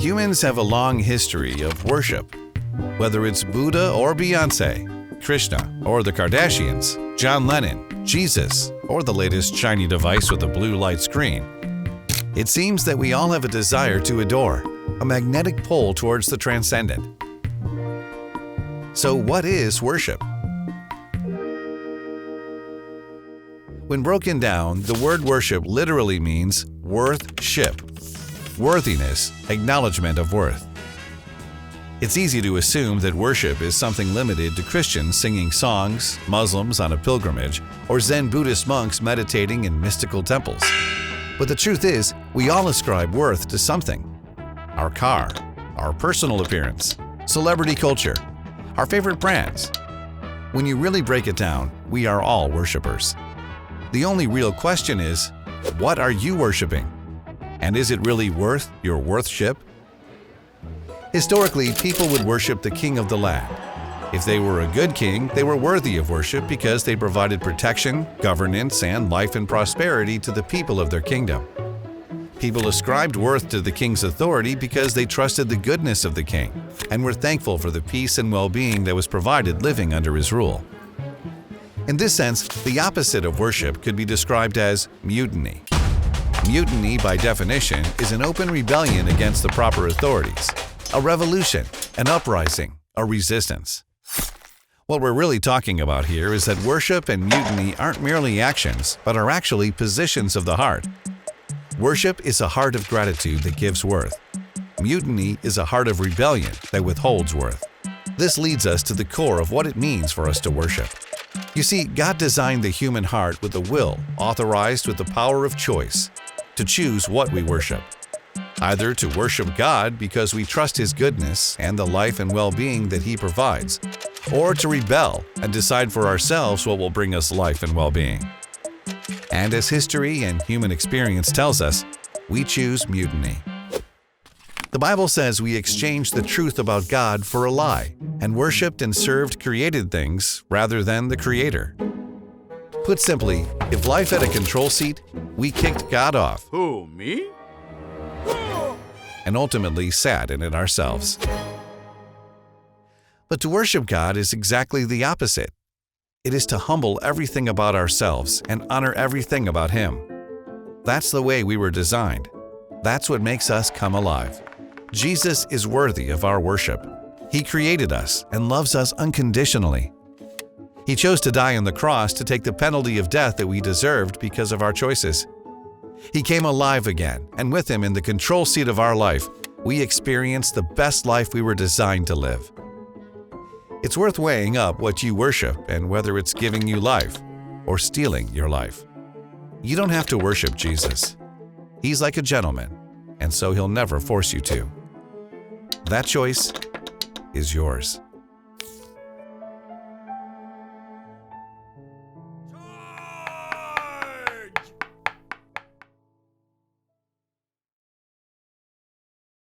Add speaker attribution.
Speaker 1: Humans have a long history of worship. Whether it's Buddha or Beyonce, Krishna or the Kardashians, John Lennon, Jesus, or the latest shiny device with a blue light screen, it seems that we all have a desire to adore, a magnetic pull towards the transcendent. So what is worship? When broken down, the word worship literally means worth-ship, worthiness, acknowledgement of worth. It's easy to assume that worship is something limited to Christians singing songs, Muslims on a pilgrimage, or Zen Buddhist monks meditating in mystical temples. But the truth is, we all ascribe worth to something. Our car, our personal appearance, celebrity culture, our favorite brands. When you really break it down, we are all worshipers. The only real question is, what are you worshiping? And is it really worth your worth-ship? Historically, people would worship the king of the land. If they were a good king, they were worthy of worship because they provided protection, governance, and life and prosperity to the people of their kingdom. People ascribed worth to the king's authority because they trusted the goodness of the king and were thankful for the peace and well-being that was provided living under his rule. In this sense, the opposite of worship could be described as mutiny. Mutiny, by definition, is an open rebellion against the proper authorities, a revolution, an uprising, a resistance. What we're really talking about here is that worship and mutiny aren't merely actions, but are actually positions of the heart. Worship is a heart of gratitude that gives worth. Mutiny is a heart of rebellion that withholds worth. This leads us to the core of what it means for us to worship. You see, God designed the human heart with a will authorized with the power of choice to choose what we worship. Either to worship God because we trust His goodness and the life and well-being that He provides, or to rebel and decide for ourselves what will bring us life and well-being. And as history and human experience tells us, we choose mutiny. The Bible says we exchanged the truth about God for a lie and worshiped and served created things rather than the Creator. Put simply, if life had a control seat, we kicked God off.
Speaker 2: Who, me?
Speaker 1: And ultimately sat in it ourselves. But to worship God is exactly the opposite. It is to humble everything about ourselves and honor everything about Him. That's the way we were designed. That's what makes us come alive. Jesus is worthy of our worship. He created us and loves us unconditionally. He chose to die on the cross to take the penalty of death that we deserved because of our choices. He came alive again, and with Him in the control seat of our life, we experienced the best life we were designed to live. It's worth weighing up what you worship and whether it's giving you life or stealing your life. You don't have to worship Jesus. He's like a gentleman, and so He'll never force you to. That choice is yours.